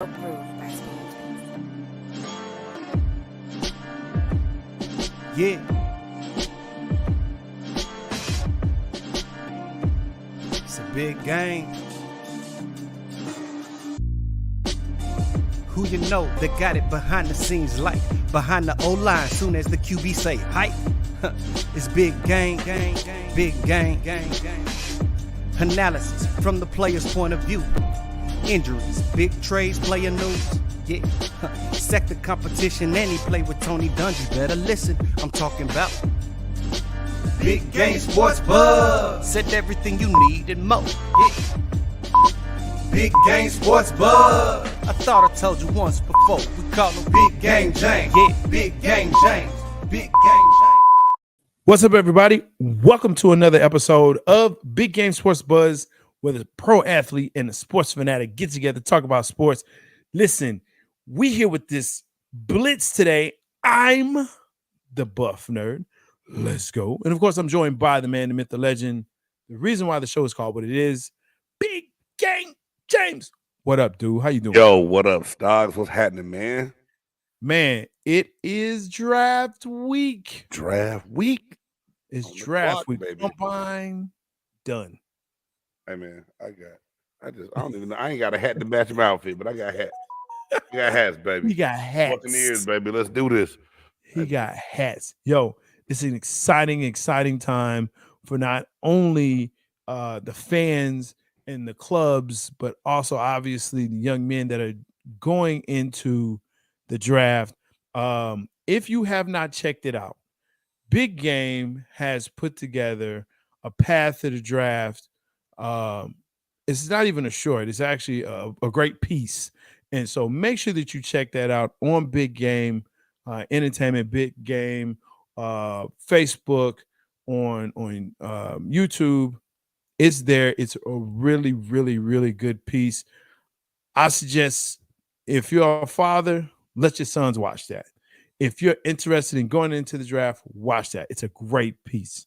Approved by Speed. Yeah. It's a big game. Who you know that got it behind the scenes like behind the O-line soon as the QB say hype? It's big game, big game. Analysis from the player's point of view. Injuries, big trades, player news. Yeah, sector competition, and he play with Tony Dungy. Better listen, I'm talking about Big Game Sports Buzz. Said everything you need and more. Yeah. Big Game Sports Buzz. I thought I told you once before. We call him Big Game James. Yeah, Big Game James. Big Game James. What's up, everybody? Welcome to another episode of Big Game Sports Buzz, where the pro athlete and the sports fanatic get together to talk about sports. Listen, we here with this Blitz today. I'm the buff nerd. Let's go. And of course, I'm joined by the man, the myth, the legend. The reason why the show is called what it is, Big Game James. What up, dude? How you doing? Yo, what up, Stoggs? What's happening, man? Man, it is draft week. Draft week. It's draft week. Baby. Combine done. Hey, man, I don't even know. I ain't got a hat to match my outfit, but I got hats. We got hats, baby. We got hats. Buccaneers, baby. Let's do this. He got hats. Yo, it's an exciting time for not only the fans and the clubs, but also obviously the young men that are going into the draft. If you have not checked it out, Big Game has put together a path to the draft. It's not even a short, it's actually a great piece. And so make sure that you check that out on Big Game Entertainment, Big Game, Facebook, on YouTube. It's there. It's a really good piece. I suggest if you're a father, let your sons watch that. If you're interested in going into the draft, watch that. It's a great piece.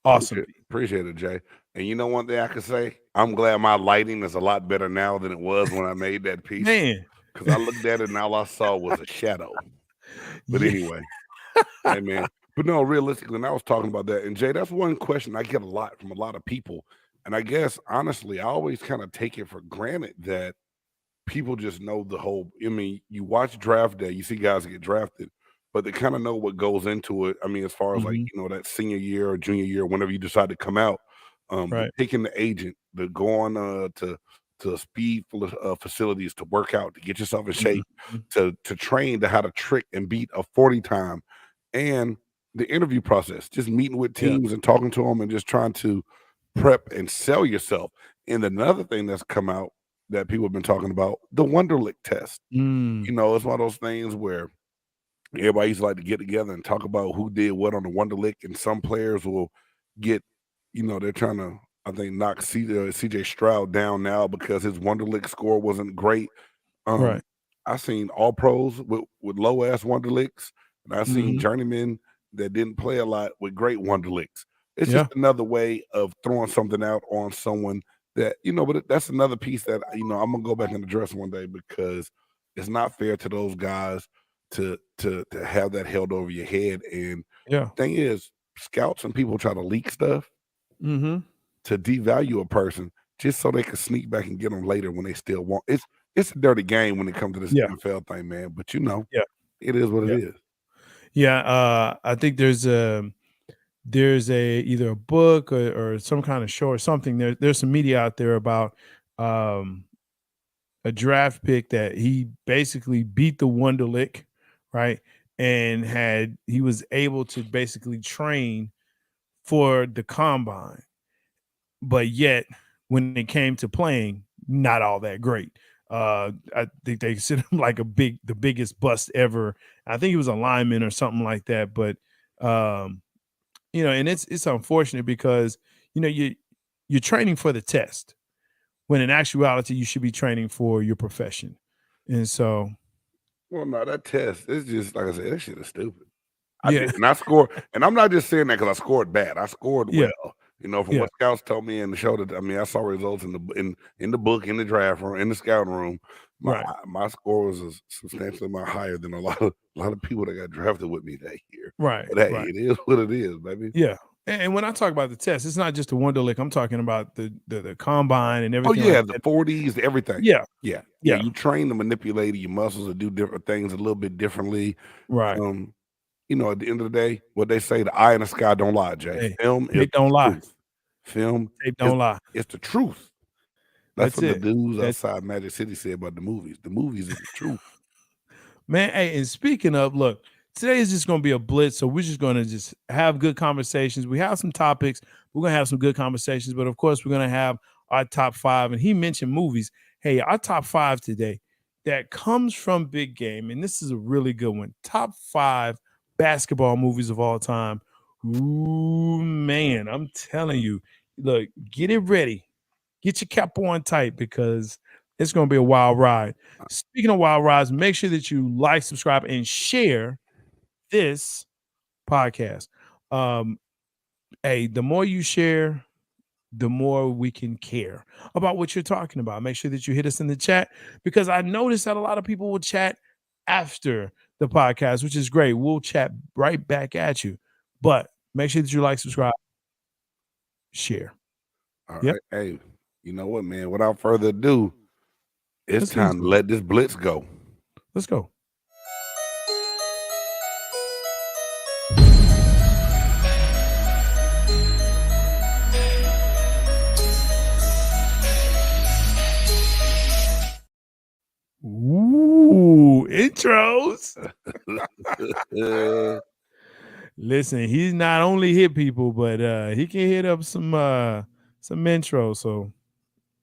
Awesome. Appreciate it, Jay. And you know one thing I can say? I'm glad my lighting is a lot better now than it was when I made that piece. Man. Because I looked at it and all I saw was a shadow. But anyway, hey, man. But no, realistically, and I was talking about that. And Jay, that's one question I get a lot from a lot of people. And I guess, honestly, I always kind of take it for granted that people just know the whole, I mean, you watch draft day, you see guys get drafted, but they kind of know what goes into it. I mean, as far as like, you know, that senior year or junior year, whenever you decide to come out, right. Picking the agent, the going to speed facilities to work out, to get yourself in shape, to train to how to trick and beat a 40 time, and the interview process, just meeting with teams and talking to them and just trying to prep and sell yourself. And another thing that's come out that people have been talking about, the Wonderlic test. You know, it's one of those things where everybody used to like to get together and talk about who did what on the Wonderlic, and some players will get, you know, they're trying to, I think, knock CJ Stroud down now because his Wonderlic score wasn't great. Right. I've seen all pros with low ass Wonderlicks, and I've seen journeymen that didn't play a lot with great Wonderlicks. It's just another way of throwing something out on someone that, you know, but that's another piece that, you know, I'm gonna go back and address one day, because it's not fair to those guys to have that held over your head. And thing is, scouts and people try to leak stuff to devalue a person just so they can sneak back and get them later when they still want. It's a dirty game when it comes to this NFL thing, man. But you know, it is what it is. Yeah, I think there's either a book or some kind of show or something. There's some media out there about a draft pick that he basically beat the Wonderlic, right? And he was able to basically train for the combine, but yet when it came to playing, not all that great. I think they consider him like the biggest bust ever. I think he was a lineman or something like that. But you know, and it's unfortunate because, you know, you're training for the test when in actuality you should be training for your profession. And so, well, no, that test, it's just like I said, that shit is stupid. And I scored, and I'm not just saying that because I scored bad. I scored well. You know, from what scouts told me in the show that I saw results in the book, in the draft room, in the scouting room. My score was substantially higher than a lot of people that got drafted with me that year. Right. But hey, it is what it is, baby. Yeah. And when I talk about the test, it's not just the Wonderlic. I'm talking about the combine and everything. Oh yeah, the 40s, everything. Yeah. You train to manipulate your muscles to do different things a little bit differently. Right. You know, at the end of the day, what they say, the eye in the sky don't lie, Jay. Hey, Film they is don't the lie. truth. Film don't lie. It's the truth. That's what it. the dudes outside Magic City say about the movies. The movies is the truth. Man, hey, and speaking of, look, today is just going to be a blitz, so we're just going to just have good conversations. We have some topics. We're going to have some good conversations, but of course, we're going to have our top 5. And he mentioned movies. Hey, our top 5 today that comes from Big Game, and this is a really good one. Top 5 basketball movies of all time. Ooh, man, I'm telling you, look, get it ready. Get your cap on tight because it's going to be a wild ride. Speaking of wild rides, make sure that you like, subscribe, and share this podcast. Hey, the more you share, the more we can care about what you're talking about. Make sure that you hit us in the chat because I noticed that a lot of people will chat after the podcast, which is great. We'll chat right back at you. But make sure that you like, subscribe, share. All right. Hey, you know what, man? Without further ado, it's time to let this blitz go. Let's go. Ooh, intros. Listen, he's not only hit people, but he can hit up some intros. So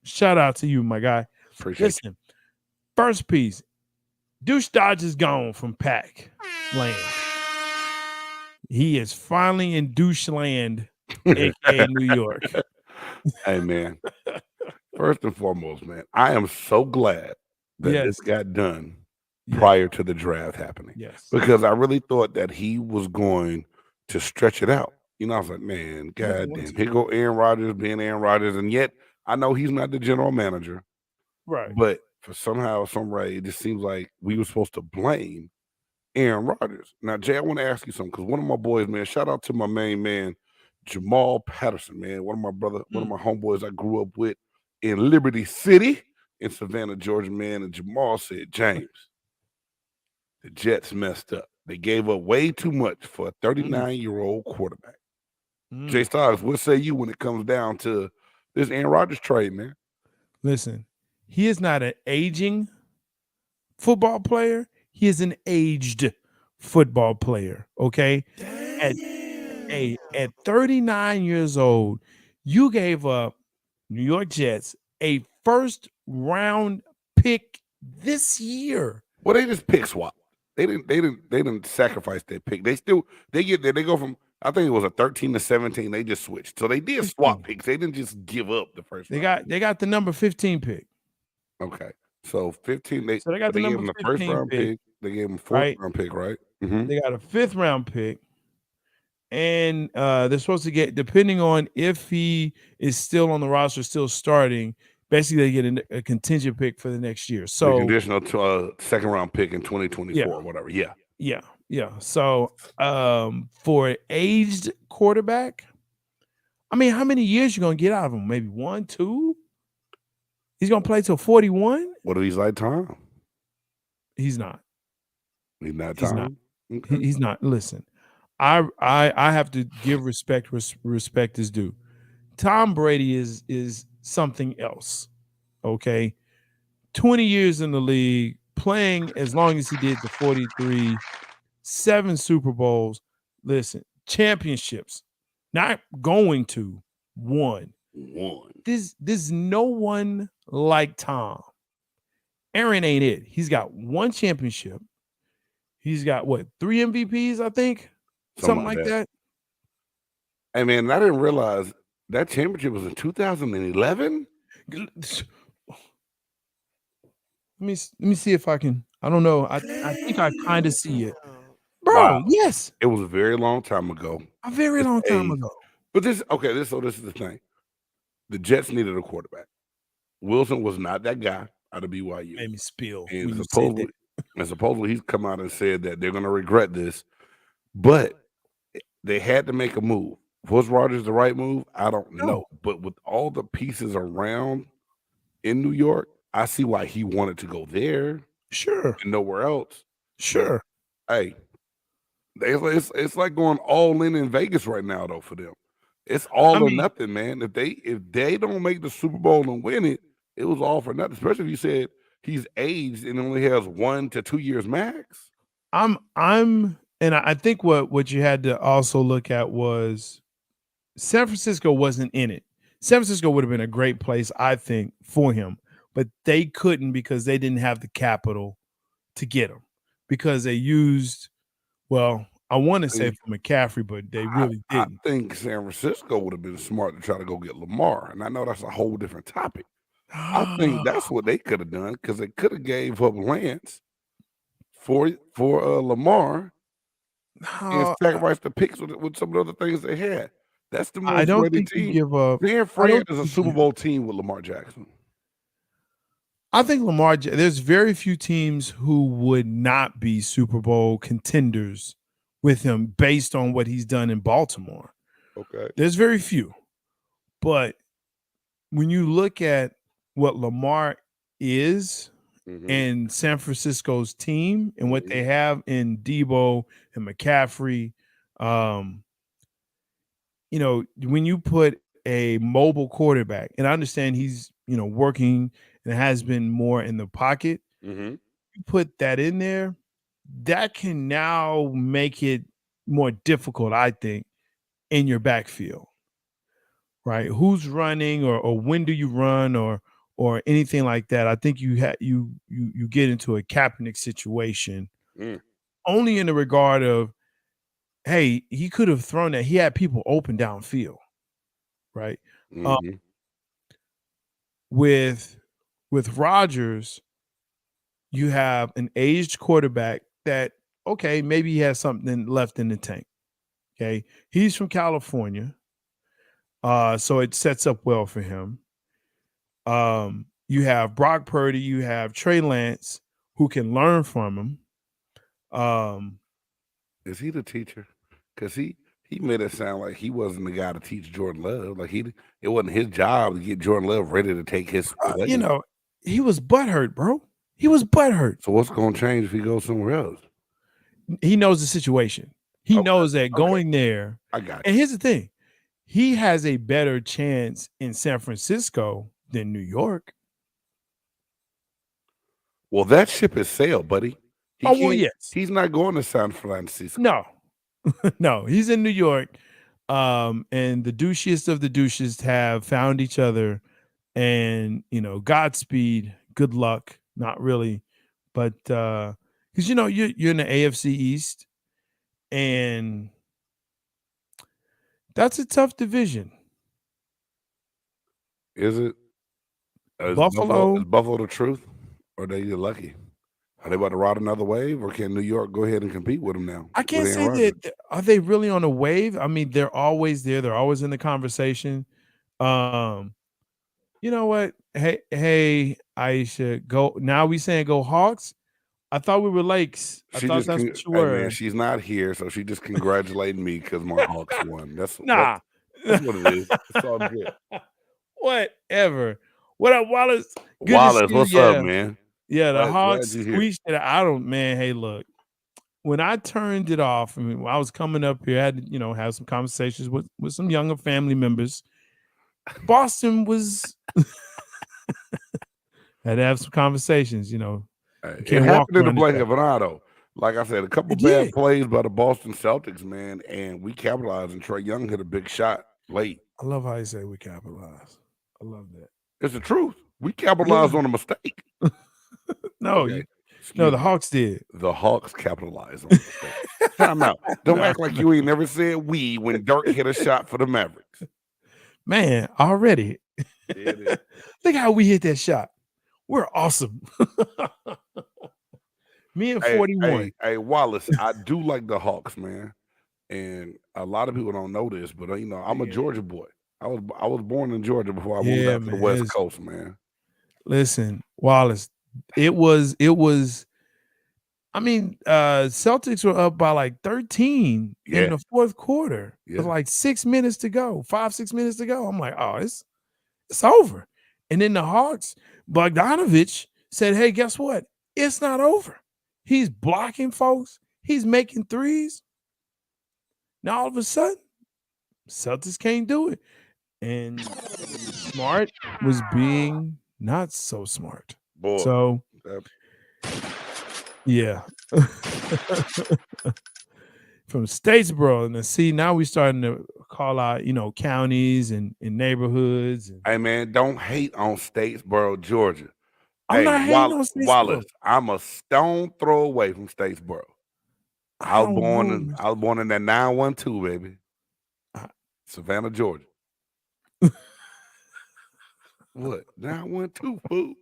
shout out to you, my guy. Appreciate you. First piece. Douche Dodge is gone from Pack Land. He is finally in Douche Land, aka New York. Hey, man. First and foremost, man, I am so glad that this got done prior to the draft happening. Yes. Because I really thought that he was going to stretch it out. You know, I was like, man, goddamn, here go Aaron Rodgers being Aaron Rodgers. And yet I know he's not the general manager. Right. But for somehow, some way, it just seems like we were supposed to blame Aaron Rodgers. Now, Jay, I want to ask you something because one of my boys, man, shout out to my main man, Jamal Patterson, man. One of my homeboys I grew up with in Liberty City in Savannah, Georgia, man. And Jamal said, James, the Jets messed up. They gave up way too much for a 39-year-old quarterback. Jay Styles, what say you when it comes down to this Aaron Rodgers trade, man? Listen, he is not an aging football player. He is an aged football player, okay? At 39 years old, you gave up New York Jets a first-round pick this year. Well, they just pick swap. They didn't sacrifice their pick. They go from, I think it was a 13 to 17. They just switched. So they did swap picks. They didn't just give up the first. They got the number 15 pick. Okay. So 15. They got the number gave them the first round pick. They gave them fourth round pick, right? Mm-hmm. They got a 5th round pick. And they're supposed to get, depending on if he is still on the roster, still starting, basically they get a contingent pick for the next year. So the conditional to second round pick in 2024 or whatever. Yeah. So for an aged quarterback, I mean, how many years you gonna get out of him? Maybe 1, 2? He's gonna play till 41? What if he's like Tom? He's not. He's not Tom. Okay. He's not. Listen, I have to give respect is due. Tom Brady is something else. Okay. 20 years in the league, playing as long as he did, the 43, 7 Super Bowls. Listen, championships, not going to one. There's no one like Tom. Aaron ain't it. He's got 1 championship. He's got 3 MVPs, I think? Something like that. Hey, man, I didn't realize that championship was in 2011. Let me see if I can. I don't know. I think I kind of see it. Bro, yes. It was a very long time ago. A very long time ago. But this is the thing. The Jets needed a quarterback. Wilson was not that guy out of BYU. Made me spill And when you said that. supposedly he's come out and said that they're going to regret this. But they had to make a move. Was Rodgers the right move? I don't know. But with all the pieces around in New York, I see why he wanted to go there. Sure. And nowhere else. Sure. But, hey, it's like going all in Vegas right now, though, for them. It's all or nothing, man. If they don't make the Super Bowl and win it, it was all for nothing. Especially if you said he's aged and only has 1 to 2 years max. And I think what you had to also look at was San Francisco wasn't in it. San Francisco would have been a great place, I think, for him, but they couldn't because they didn't have the capital to get him because they used, well, I want to say for McCaffrey, but they really didn't. I think San Francisco would have been smart to try to go get Lamar, and I know that's a whole different topic. I think that's what they could have done because they could have gave up Lance for Lamar and sacrificed the picks with some of the other things they had. That's the most ready team. San Fran is a Super Bowl team with Lamar Jackson. I think there's very few teams who would not be Super Bowl contenders with him based on what he's done in Baltimore. Okay. There's very few. But when you look at what Lamar is and San Francisco's team and what they have in Debo and McCaffrey, when you put a mobile quarterback, and I understand he's, working and has been more in the pocket, you put that in there, that can now make it more difficult, I think, in your backfield, right? Who's running or when do you run or anything like that? I think you get into a Kaepernick situation only in the regard of, hey, he could have thrown that. He had people open downfield, right? With Rodgers, you have an aged quarterback that, okay, maybe he has something left in the tank. Okay. He's from California. So it sets up well for him. You have Brock Purdy, you have Trey Lance, who can learn from him. Is he the teacher? Because he made it sound like he wasn't the guy to teach Jordan Love. Like it wasn't his job to get Jordan Love ready to take his place. He was butthurt, bro. He was butthurt. So what's going to change if he goes somewhere else? He knows the situation. He knows that going there. I got you. And here's the thing. He has a better chance in San Francisco than New York. Well, that ship has sailed, buddy. Yes. He's not going to San Francisco. No. No, he's in New York. And the douchiest of the douches have found each other. And, Godspeed, good luck. Not really. But because, you're in the AFC East. And that's a tough division. Is it? Buffalo? Is Buffalo the truth? Or are they lucky? Are they about to ride another wave? Or can New York go ahead and compete with them now? I can't say that. Are they really on a wave? I mean, they're always there. They're always in the conversation. You know what? Hey, Aisha, go. Now we saying go Hawks? I thought we were Lakes. I thought that's what you were. Man, she's not here, so she just congratulated me because my Hawks won. That's nah. That's what it is. It's all good. Whatever. What up, Wallace? Wallace, what's up, man? Yeah, the Hawks squeezed it. Hey, look. When I turned it off, when I was coming up here, I had to, have some conversations with some younger family members. Boston was had to have some conversations, It happened in the blink of an eye, though. Like I said, a couple bad plays by the Boston Celtics, man, and we capitalized, and Trae Young hit a big shot late. I love how you say we capitalized. I love that. It's the truth. We capitalized on a mistake. No, the Hawks did. The Hawks capitalized on a mistake. Time out. Don't act like you ain't never said we when Dirk hit a shot for the Mavericks. Man, already. Look how we hit that shot. We're awesome. Me and 41. Hey, Wallace, I do like the Hawks, man. And a lot of people don't know this, but I'm a Georgia boy. I was born in Georgia before I moved out to the man. West Coast, man. Listen, Wallace, it was. I mean, Celtics were up by like 13 in the fourth quarter. Yeah. With like 6 minutes to go, 5-6 minutes to go. I'm like, oh, it's over. And then the Hawks, Bogdanovich said, hey, guess what? It's not over. He's blocking folks. He's making threes. Now all of a sudden, Celtics can't do it. And Smart was being not so smart. Boy. So, yeah. From Statesboro, and see, now we're starting to call out, counties and neighborhoods. Hey, man, don't hate on Statesboro, Georgia. I'm not hating on Statesboro. Wallace, I'm a stone throw away from Statesboro. I was born in that 912, baby. Savannah, Georgia. What? 912, fool?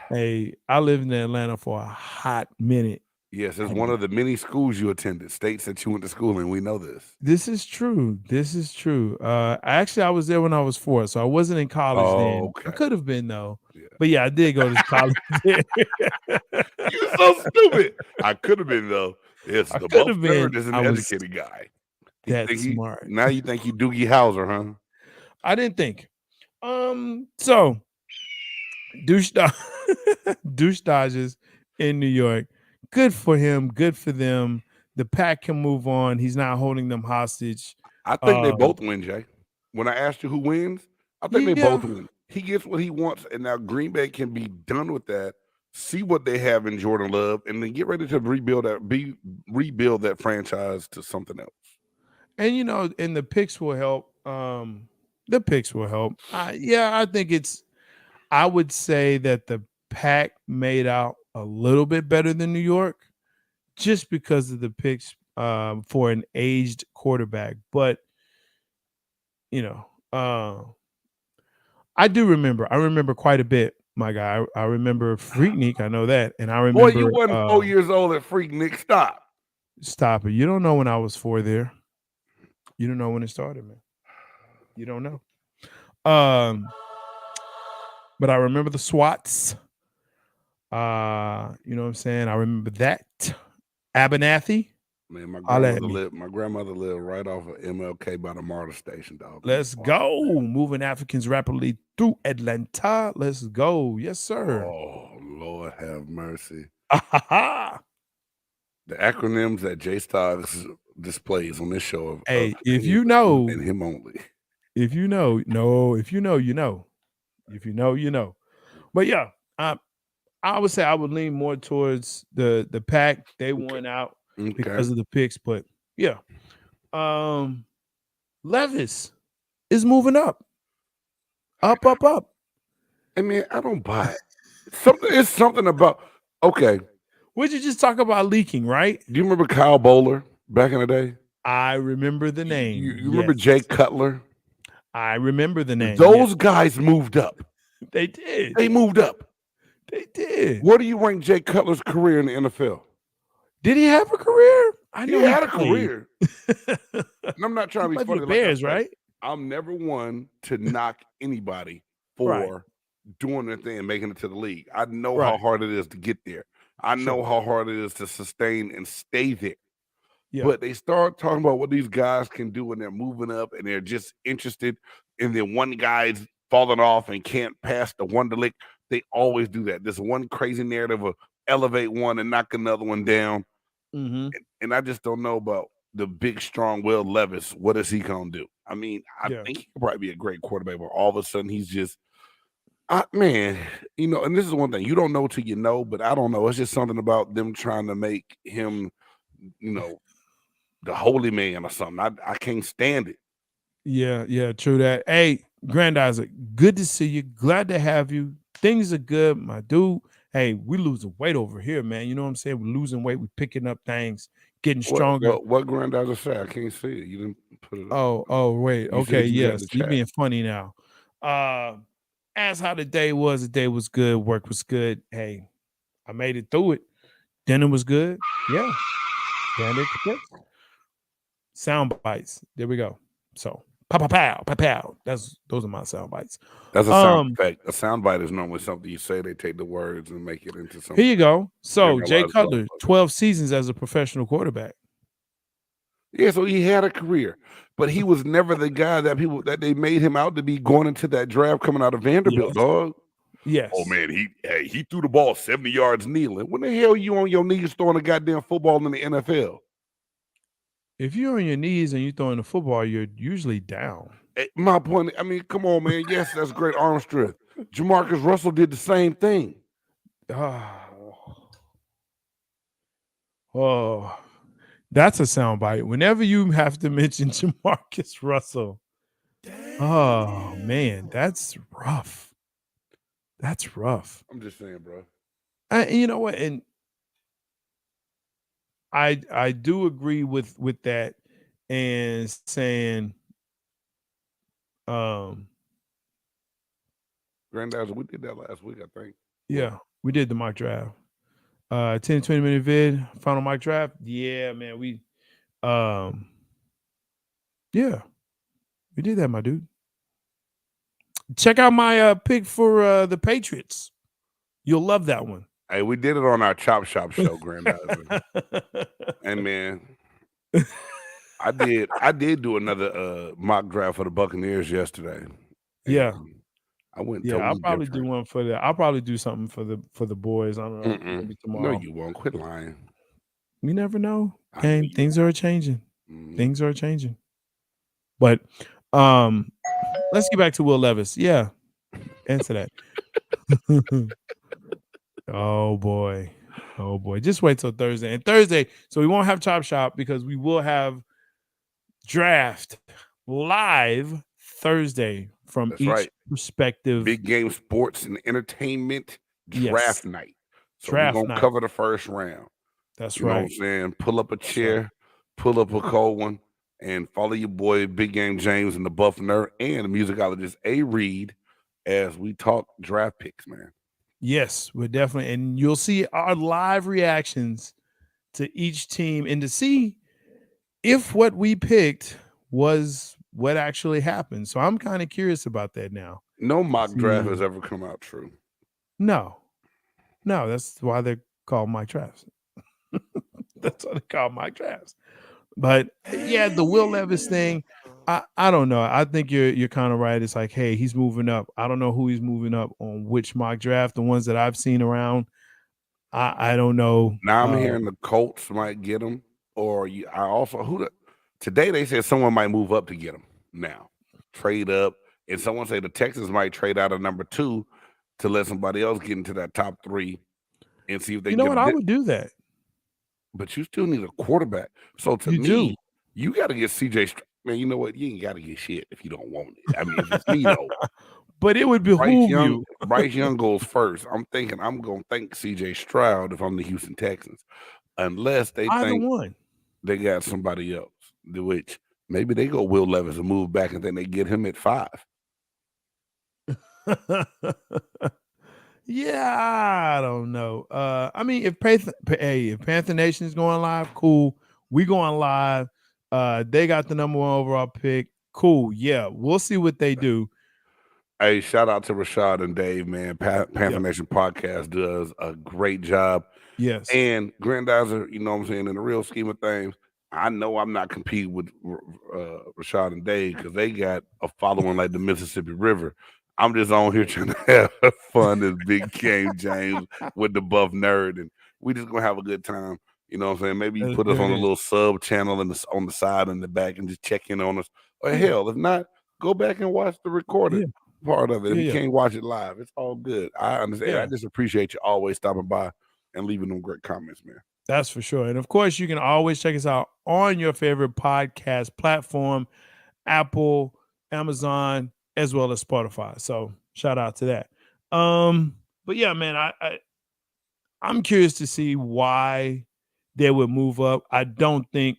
Hey, I lived in Atlanta for a hot minute. Yes, it's one of the many schools you attended, states that you went to school in. We know this. This is true. Actually, I was there when I was 4, so I wasn't in college then. Okay. I could have been, though. Yeah. But yeah, I did go to college there. You're so stupid. I could have been, though. Yes, the Bucks third is an educated guy. That's smart. Now you think you Doogie Howser, huh? I didn't think. So douche dodges in New York. Good for him. Good for them. The Pack can move on. He's not holding them hostage. I think they both win, Jay. When I asked you who wins, I think they both win. He gets what he wants, and now Green Bay can be done with that. See what they have in Jordan Love, and then get ready to rebuild that franchise to something else. And and the picks will help. The picks will help. I think I would say that the Pack made out a little bit better than New York, just because of the picks for an aged quarterback. But I do remember. I remember quite a bit, my guy. I remember Freaknik. I know that, and I remember. Boy, you wasn't 4 years old at Freaknik. Stop it! You don't know when I was 4 there. You don't know when it started, man. You don't know. But I remember the SWATs. You know what I'm saying? I remember that. Abernathy. Man, my grandmother lived right off of MLK by the MARTA station, dog. Let's go. Moving Africans rapidly through Atlanta. Let's go. Yes, sir. Oh, Lord have mercy. The acronyms that J Stoggs displays on this show. If you know. And him only. If you know, you know. If you know, you know. But yeah, I would say I would lean more towards the Pack. They won out because of the picks, but yeah. Levis is moving up. Up. I mean, I don't buy it. It's something about Would you just talk about leaking, right? Do you remember Kyle Bowler back in the day? I remember the name. You remember Jay Cutler? I remember the name. Those guys moved up. They did. They moved up. They did. Where do you rank Jay Cutler's career in the NFL? Did he have a career? I knew he had a career. And I'm not trying to be funny. The Bears, right? I'm never one to knock anybody for doing their thing and making it to the league. I know how hard it is to get there. I know how hard it is to sustain and stay there. Yeah. But they start talking about what these guys can do, and they're moving up, and they're just interested. And then one guy's falling off and can't pass the Wonderlick. They always do that. There's one crazy narrative of elevate one and knock another one down. Mm-hmm. And I just don't know about the big, strong Will Levis. What is he going to do? I mean, I think he could probably be a great quarterback, but all of a sudden he's just, man, and this is one thing. You don't know till you know, but I don't know. It's just something about them trying to make him, the holy man or something. I can't stand it. Yeah, true that. Hey, Grand Isaac, good to see you. Glad to have you. Things are good, my dude. Hey, we losing weight over here, man. You know what I'm saying? We're losing weight. We're picking up things, getting stronger. What Grand Isaac say? I can't see it. You didn't put it up. Oh, wait. Okay, yes. You're being funny now. Ask how the day was. The day was good. Work was good. Hey, I made it through it. Dinner was good. Yeah. Sound bites. There we go. So pow pow pow pow pow. Those are my sound bites. That's a sound effect. A sound bite is normally something you say. They take the words and make it into something. Here you go. So Jay Cutler, 12 seasons as a professional quarterback. Yeah, so he had a career, but he was never the guy that they made him out to be going into that draft coming out of Vanderbilt, dog. Yes. Oh man, he threw the ball 70 yards kneeling. When the hell you on your knees throwing a goddamn football in the NFL? If you're on your knees and you're throwing the football, you're usually down. My point, I mean, come on, man. Yes, that's great arm strength. Jamarcus Russell did the same thing. Oh, that's a soundbite. Whenever you have to mention Jamarcus Russell, oh man, that's rough. That's rough. I'm just saying, bro. You know what? And I do agree with that, and saying, Granddad, we did that last week, I think. Yeah, we did the mock draft. 10-20 minute vid, final mock draft. Yeah, man, we did that, my dude. Check out my pick for the Patriots. You'll love that one. Hey, we did it on our Chop Shop show, Granddad. And man, I did do another mock draft for the Buccaneers yesterday. Yeah. I went. Yeah, I'll probably do one for the. I'll probably do something for the boys. I don't know. Maybe tomorrow. No, you won't. Quit lying. You never know. Okay, things are changing. Things are changing. But let's get back to Will Levis. Yeah, answer that. Oh boy. Just wait till Thursday. And Thursday, so we won't have Chop Shop because we will have draft live Thursday from each perspective. Big game sports and entertainment draft night. So we're gonna cover the first round. That's you right. Know what I'm saying? Pull up a chair, pull up a cold one, and follow your boy Big Game James and the Buff Nerd and the musicologist A Reed as we talk draft picks, man. Yes, we're definitely, and you'll see our live reactions to each team and to see if what we picked was what actually happened. So I'm kind of curious about that now. No mock draft has ever come out true. No, that's why they're called mock drafts. That's what they call mock drafts. But yeah, the Will Levis thing, I don't know. I think you're kind of right. It's like, hey, he's moving up. I don't know who he's moving up on which mock draft. The ones that I've seen around, I don't know. Now I'm hearing the Colts might get him, or today they said someone might move up to get him. Now trade up, and someone say the Texans might trade out of number 2 to let somebody else get into that top 3 and see if they. You know what? I would do that. But you still need a quarterback. So to me, you got to get CJ. Man, you know what? You ain't got to get shit if you don't want it. I mean, if it's me though. But it would behoove you. Bryce Young goes first. I'm thinking I'm going to thank CJ Stroud if I'm the Houston Texans, unless they think they got somebody else, which maybe they go Will Levis and move back and then they get him at 5. Yeah, I don't know. I mean, if Panther Nation is going live, cool. We going live. They got the number 1 overall pick. Cool. Yeah, we'll see what they do. Hey, shout out to Rashad and Dave, man. Panther Nation podcast does a great job. Yes. And Grandizer, you know what I'm saying, in the real scheme of things, I know I'm not competing with Rashad and Dave because they got a following like the Mississippi River. I'm just on here trying to have fun as Big Game James with the Buff Nerd, and we just gonna have a good time. You know what I'm saying? Maybe you put us on a little sub channel on the side and the back and just check in on us. Or hell, if not, go back and watch the recorded part of it. If you can't watch it live, it's all good. I understand. I just appreciate you always stopping by and leaving them great comments, man. That's for sure. And of course, you can always check us out on your favorite podcast platform, Apple, Amazon, as well as Spotify. So shout out to that. But yeah, man, I'm curious to see why they would move up. I don't think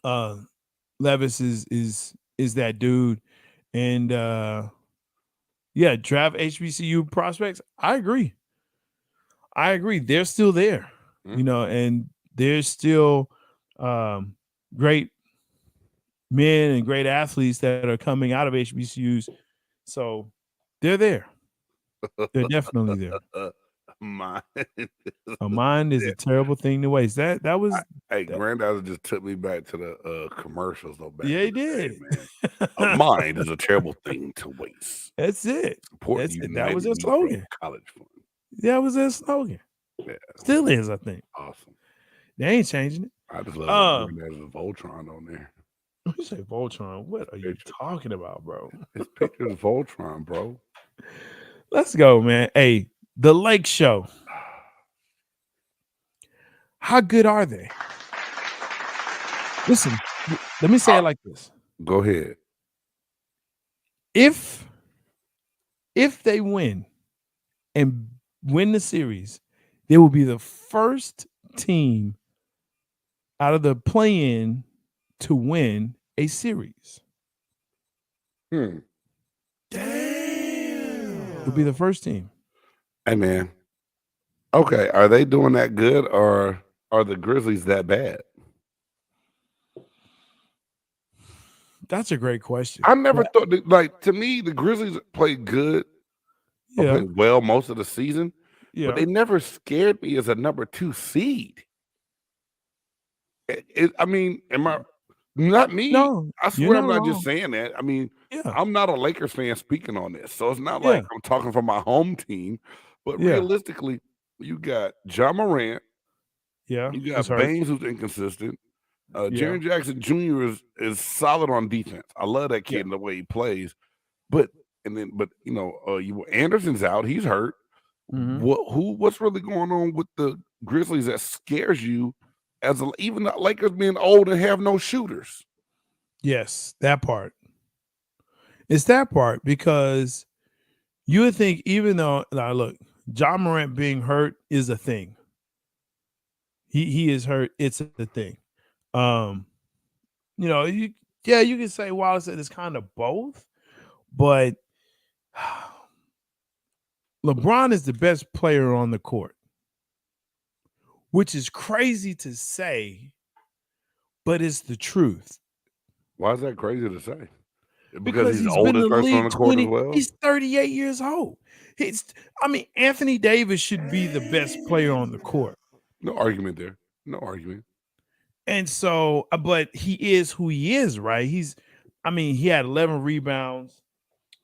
Levis is that dude. And draft HBCU prospects. I agree. They're still there, you know, and they're still great men and great athletes that are coming out of HBCUs. So they're there. They're definitely there. Mine. A mind is a terrible thing to waste. That was Hey, that, Granddad just took me back to the commercials though. Back yeah, in he the day, did. man. A mind is a terrible thing to waste. That's it. Support That's it. That was United their Negro slogan. College Fund. That was their slogan. Yeah, Still is, I think. awesome. They ain't changing it. I just love that Granddad's a Voltron on there. You say Voltron. What are you talking about, bro? His picture is Voltron, bro. Let's go, man. Hey, the Lake Show. How good are they? Listen, let me say it like this. Go ahead. If they win and win the series, they will be the first team out of the play-in to win a series. Damn. It'll be the first team. Hey, man. Okay, are they doing that good, or are the Grizzlies that bad? That's a great question. I never thought that, like, to me, the Grizzlies played good. Yeah. Played well most of the season. Yeah. But they never scared me as a number 2 seed. I mean, am I not me? No, I you're swear I'm not not just wrong. saying that. I mean, Yeah. I'm not a Lakers fan speaking on this, so it's not like I'm talking for my home team. But Yeah. realistically, you got John Morant, Yeah. you got he's hurt. Baines, who's inconsistent. Yeah. Jaren Jackson Jr. is solid on defense. I love that kid and the way he plays. But you know, Anderson's out, he's hurt. Mhm. What's really going on with the Grizzlies that scares you even the Lakers being old and have no shooters? Yes, that part. It's that part because you would think, even though, now look, John Morant being hurt is a thing. He is hurt. It's a thing. You know, you can say Wallace said it's kind of both, but LeBron is the best player on the court, which is crazy to say, but it's the truth. Why is that crazy to say? Because he's the been in oldest the person on league the court 20, as well? he's 38 years old. Anthony Davis should be the best player on the court. No argument there. No argument. And so, but he is who he is, right? He had 11 rebounds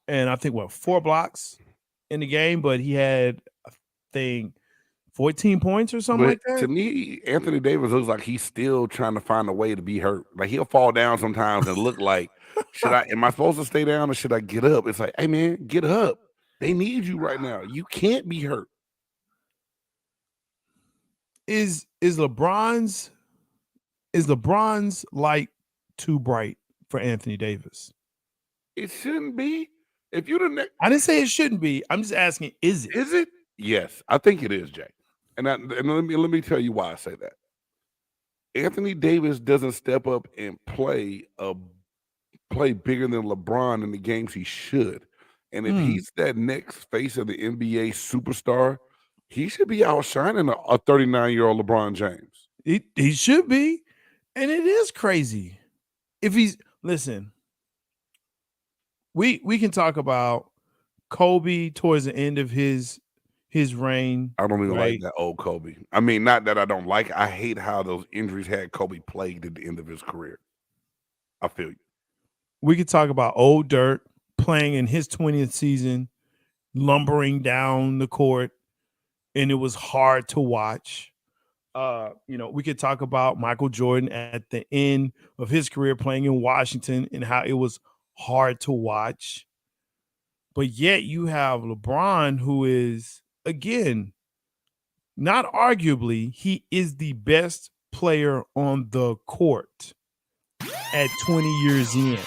and I think 4 blocks in the game, but he had, I think, 14 points or something like that. To me, Anthony Davis looks like he's still trying to find a way to be hurt. Like he'll fall down sometimes and look like, am I supposed to stay down or should I get up? It's like, hey man, get up. They need you right now. You can't be hurt. Is LeBron's light too bright for Anthony Davis? It shouldn't be. If you didn't, I didn't say it shouldn't be. I'm just asking, is it? Is it? Yes, I think it is, Jay. And let me tell you why I say that. Anthony Davis doesn't step up and play bigger than LeBron in the games he should. And if he's that next face of the NBA superstar, he should be outshining a 39-year-old LeBron James. He should be. And it is crazy. If listen, we can talk about Kobe towards the end of his reign. I don't even like that old Kobe. I mean, not that I don't like it. I hate how those injuries had Kobe plagued at the end of his career. I feel you. We could talk about old Dirt playing in his 20th season, lumbering down the court, and it was hard to watch. We could talk about Michael Jordan at the end of his career playing in Washington and how it was hard to watch. But yet you have LeBron, who is, again, not arguably, he is the best player on the court at 20 years in.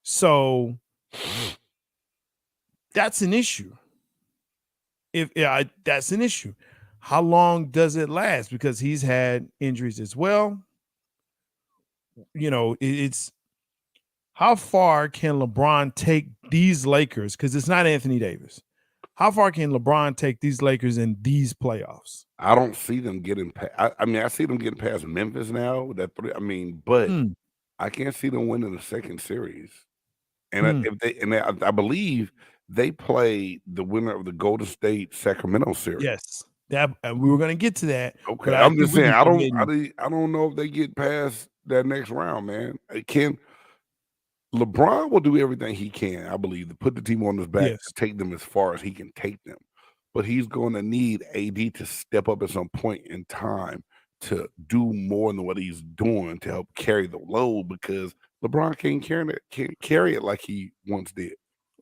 So that's an issue. That's an issue. How long does it last? Because he's had injuries as well. It's how far can LeBron take these Lakers? Because it's not Anthony Davis. How far can LeBron take these Lakers in these playoffs? I don't see them getting past. I see them getting past Memphis now. But I can't see them winning the second series. And I believe they play the winner of the Golden State Sacramento series. Yes, that we were going to get to that. Okay, but I'm just saying I don't don't know if they get past that next round, man. LeBron will do everything he can, I believe, to put the team on his back to take them as far as he can take them. But he's going to need AD to step up at some point in time to do more than what he's doing to help carry the load, because LeBron can't carry it like he once did.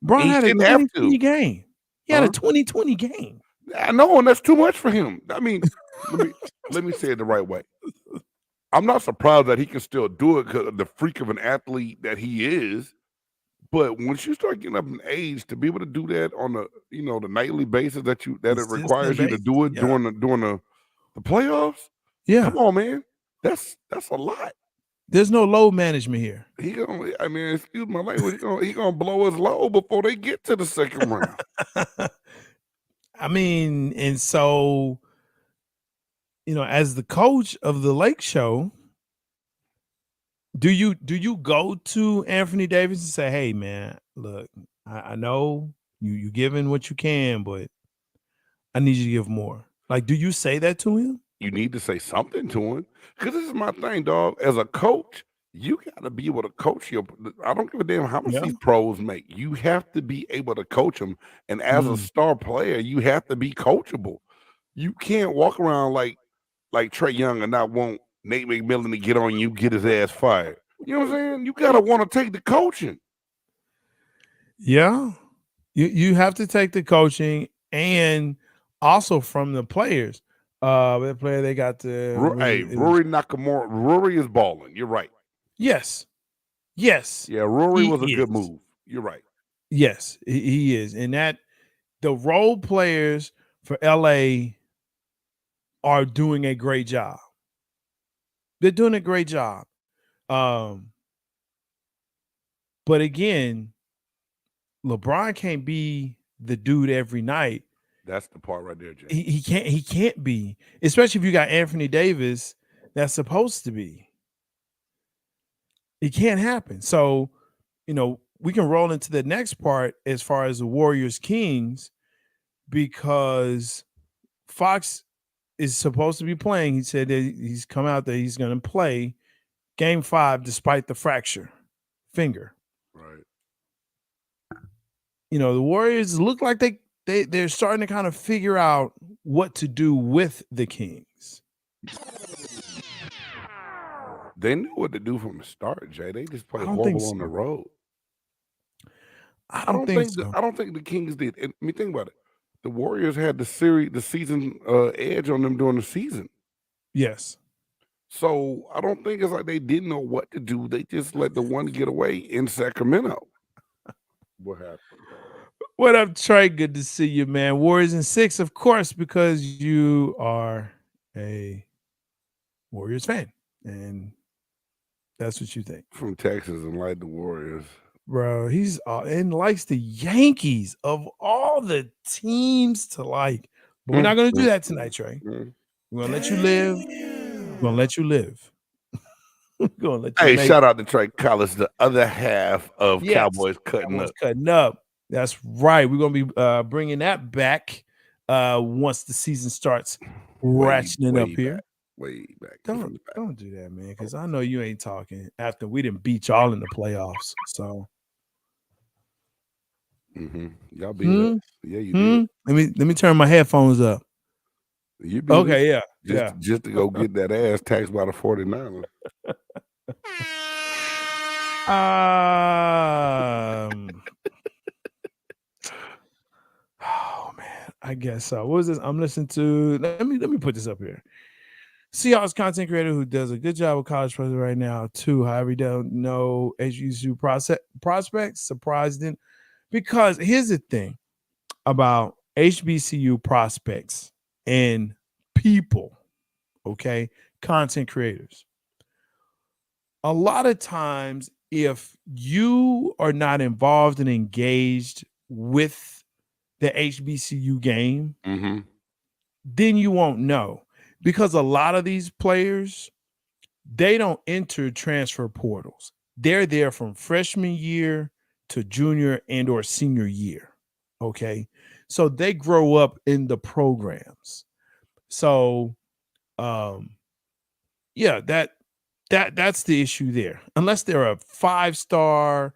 LeBron had a 2020 game. He had a 2020 game. I know, and that's too much for him. I mean, let me say it the right way. I'm not surprised that he can still do it because of the freak of an athlete that he is. But once you start getting up in age, to be able to do that on the nightly basis that it requires you to do it during the playoffs. Yeah, come on, man, that's a lot. There's no load management here. Excuse my language, he gonna blow his load before they get to the second round. I mean, and so, as the coach of the Lake Show, do you go to Anthony Davis and say, "Hey, man, look, I know you giving what you can, but I need you to give more." Like, do you say that to him? You need to say something to him, because this is my thing, dog. As a coach, you got to be able to coach I don't give a damn how much these pros make. You have to be able to coach them, and as a star player, you have to be coachable. You can't walk around like Trae Young and not want Nate McMillan to get on you, get his ass fired. You know what I'm saying? You gotta want to take the coaching. Yeah, you have to take the coaching, and also from the players. The player they got Rory Nakamura. Rory is balling. You're right. Yes. Yeah, Rory was a good move. You're right. Yes, he is. And that the role players for LA are doing a great job. They're doing a great job. But again, LeBron can't be the dude every night. That's the part right there, Jay. He can't be, especially if you got Anthony Davis that's supposed to be. It can't happen. So, we can roll into the next part as far as the Warriors Kings, because Fox is supposed to be playing. He said that he's come out that he's going to play Game 5 despite the fracture finger. Right. The Warriors look like they're starting to kind of figure out what to do with the Kings. They knew what to do from the start, Jay. They just played horrible on the road. I don't think so. I don't think the Kings did. And, think about it. The Warriors had the season edge on them during the season. Yes. So I don't think it's like they didn't know what to do. They just let the one get away in Sacramento. What happened? What up, Trey? Good to see you, man. Warriors in 6, of course, because you are a Warriors fan, and that's what you think. From Texas and like the Warriors. Bro, he's and likes the Yankees of all the teams to like. But we're not going to do that tonight, Trey. We're going to let you live. We're going to let you live. We're let you shout out to Trey Collins, the other half of Cowboys Cutting Up. That's right. We're going to be bringing that back once the season starts ratcheting up here. Way back. Don't do that, man, because I know you ain't talking after we didn't beat y'all in the playoffs. So y'all beat us. Yeah, you did. Let me turn my headphones up. You beat us. Just to go get that ass taxed by the 49ers. Oh man, I guess so. What was this? I'm listening to. Let me put this up here. Seahawks content creator who does a good job with college players right now too. However, he don't know HBCU prospects. Surprised him, because here's the thing about HBCU prospects and people. Okay, content creators. A lot of times, if you are not involved and engaged with the HBCU game, then you won't know. Because a lot of these players, they don't enter transfer portals. They're there from freshman year to junior and or senior year. Okay. So they grow up in the programs. So yeah, that's the issue there. Unless they're a 5-star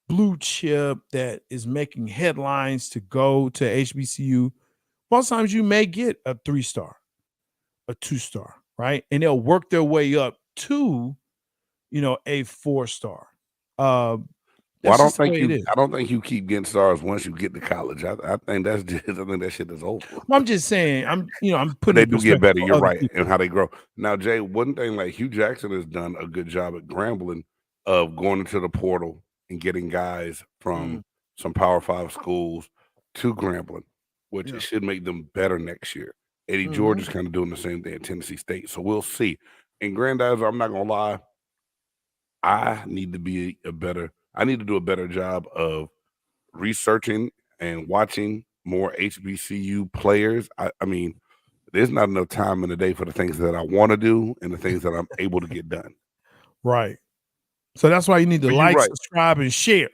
blue chip that is making headlines to go to HBCU, most times you may get a 3-star, a 2-star, right? And they'll work their way up to, a 4-star. Well, That's just the way it is. I don't think you keep getting stars once you get to college. I think that's just. I think that shit is over. Well, I'm just saying. I'm But putting. they do get better. You're right, people. and how they grow. Now, Jay, one thing like Hugh Jackson has done a good job at Grambling of going into the portal and getting guys from some Power 5 schools to Grambling, which it should make them better next year. Eddie George is kind of doing the same thing at Tennessee State, so we'll see. And Grandizer, I'm not gonna lie, I need to do a better job of researching and watching more HBCU players. I mean, there's not enough time in the day for the things that I want to do and the things that I'm able to get done. Right. So that's why you need to like, subscribe, and share.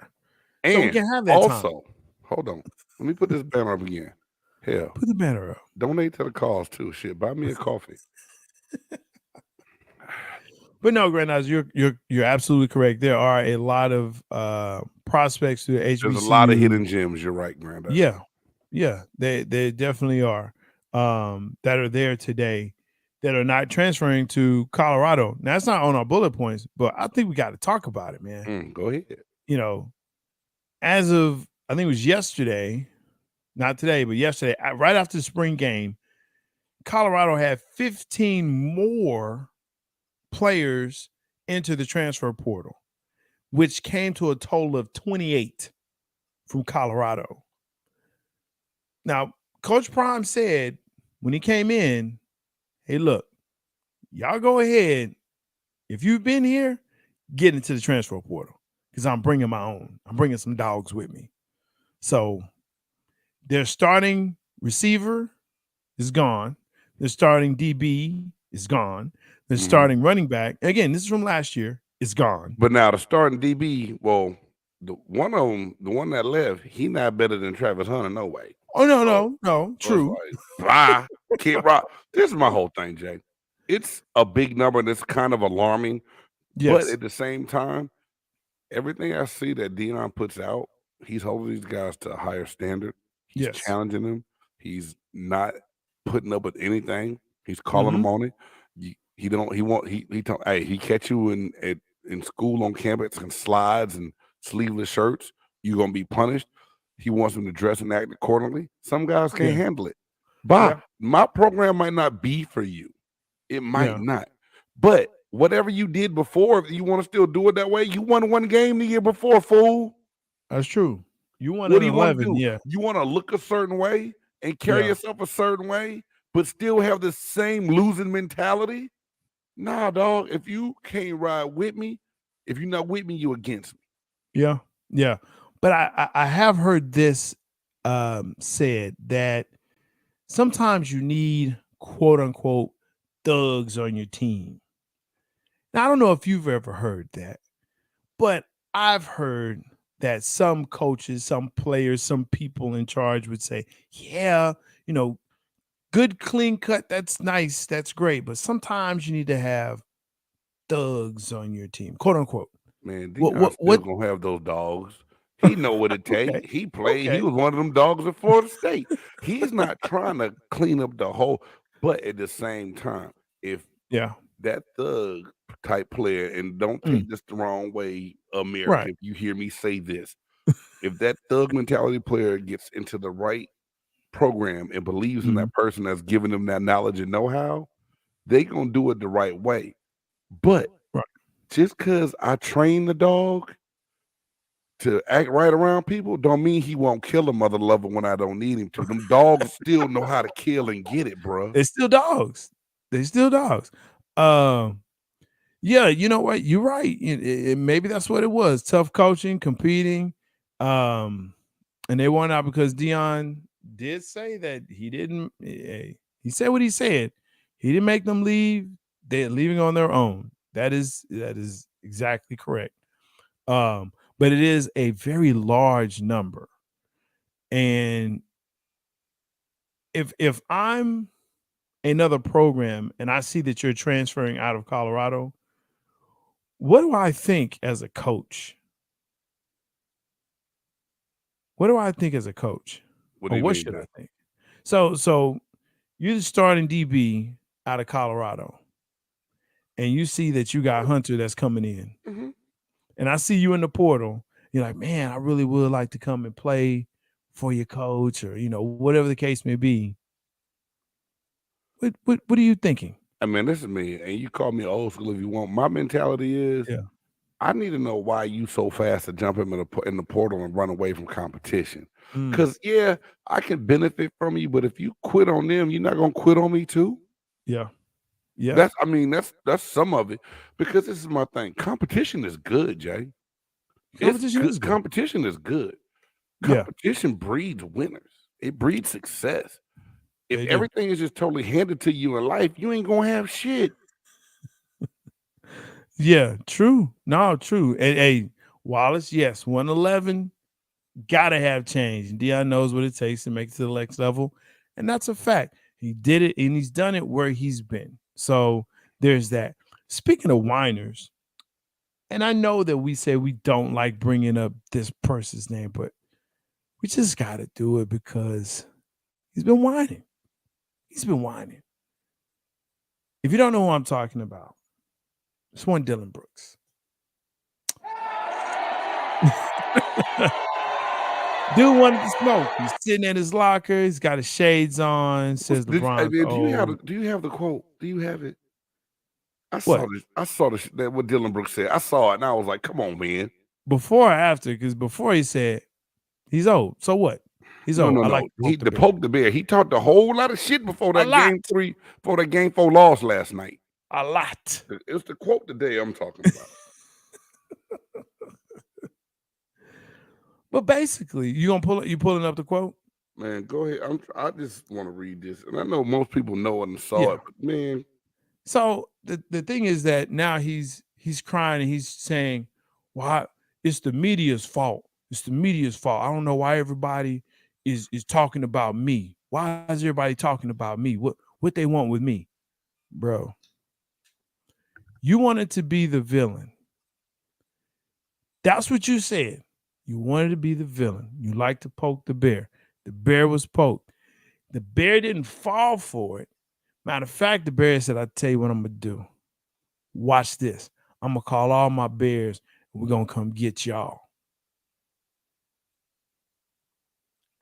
And so we can have that also, time. Hold on. Let me put this banner up again. Hell. Put the banner up. Donate to the cause too. Shit. Buy me a coffee. But no, Grandizer, you're absolutely correct. There are a lot of prospects to HBCU. There's a lot of hidden gems. You're right, Grandizer. Yeah, they definitely are that are there today that are not transferring to Colorado. Now, that's not on our bullet points, but I think we got to talk about it, man. Go ahead. As of, I think it was yesterday, not today, but yesterday, right after the spring game, Colorado had 15 more players into the transfer portal, which came to a total of 28 from Colorado. Now, Coach Prime said when he came in, hey, look, y'all go ahead. If you've been here, get into the transfer portal because I'm bringing my own. I'm bringing some dogs with me. So their starting receiver is gone. Their starting DB is gone. Their starting running back, again, this is from last year, is gone. But now the starting DB, well, the one of them, the one that left, he not better than Travis Hunter, no way. Oh, no, true. Like, bye, Kid Rock. This is my whole thing, Jay. It's a big number and it's kind of alarming. Yes. But at the same time, everything I see that Deion puts out, he's holding these guys to a higher standard. He's challenging them. He's not putting up with anything. He's calling them on it. He catch you in school on campus in slides and sleeveless shirts. You're gonna be punished. He wants them to dress and act accordingly. Some guys can't handle it. But my program might not be for you. It might not. But whatever you did before, if you want to still do it that way, you won one game the year before, fool. That's true. You won what do 11, You want to look a certain way and carry yourself a certain way, but still have the same losing mentality? Nah, dog. If you can't ride with me, if you're not with me, you against me. Yeah. But I have heard this said that sometimes you need quote unquote thugs on your team. Now, I don't know if you've ever heard that, but I've heard that some coaches, some players, some people in charge would say, yeah, good clean cut, that's nice, that's great, but sometimes you need to have thugs on your team, quote unquote. Man, Deion's still gonna have those dogs. He know what it takes. He played. He was one of them dogs at Florida State. He's not trying to clean up the whole, but at the same time, if that thug type player, and don't take this the wrong way, America, if you hear me say this, if that thug mentality player gets into the right program and believes in that person that's giving them that knowledge and know-how, they gonna do it the right way. But just because I train the dog to act right around people don't mean he won't kill a mother lover when I don't need him to. Them dogs still know how to kill and get it, bro. They're still dogs. Yeah, you know what? You're right. Maybe that's what it was. Tough coaching, competing. And they won out because Deion did say that he didn't. He said what he said. He didn't make them leave. They're leaving on their own. That is exactly correct. But it is a very large number. And if I'm another program and I see that you're transferring out of Colorado, what do I think as a coach? What do I think as a coach? What do Or you what mean, should I Jay? think? So you're the starting DB out of Colorado, and you see that you got Hunter that's coming in, Mhm. and I see you in the portal. You're like, man, I really would like to come and play for your coach, or whatever the case may be. What are you thinking? I mean, this is me, and you call me old school if you want. My mentality is, Yeah. I need to know why you so fast to jump in the portal and run away from competition. Mm, Because yeah, I can benefit from you, but if you quit on them, you're not gonna quit on me too. yeah. Yeah. That's some of it. Because this is my thing. Competition is good, Jay. It's Competition good. is good. Competition is good. Yeah, Competition breeds winners. It breeds success. If they do. everything is just totally handed to you in life, you ain't gonna have shit. Yeah, true. No, true. And hey, Wallace, yes, 111 gotta have change. And Dion knows what it takes to make it to the next level. And that's a fact. He did it and he's done it where he's been. So there's that. Speaking of whiners, and I know that we say we don't like bringing up this person's name, but we just gotta do it because he's been whining. He's been whining. If you don't know who I'm talking about, it's one Dylan Brooks. Dude wanted to smoke. He's sitting in his locker. He's got his shades on. Says LeBron's Do you have old. do you have the quote? Do you have it? I saw What? this. I saw this. That what Dylan Brooks said. I saw it, and I was like, "Come on, man." Before or after? Because before he said he's old. So what? He's No, old. no, I like no. to He poke the to bear. poke the bear. He talked a whole lot of shit before A that lot. before that game 4 loss last night. A lot. It's the quote today I'm talking about. But basically, you pulling up the quote? Man, go ahead. I just want to read this, and I know most people know it and saw Yeah. it, but man, So the thing is that now he's crying and he's saying, "Why it's the media's fault. It's the media's fault. I don't know why everybody is talking about me. Why is everybody talking about me? What they want with me?" Bro, you wanted to be the villain. That's what you said. You wanted to be the villain. You like to poke the bear. The bear was poked. The bear didn't fall for it. Matter of fact, the bear said, "I'll tell you what I'm going to do. Watch this. I'm going to call all my bears and we're going to come get y'all."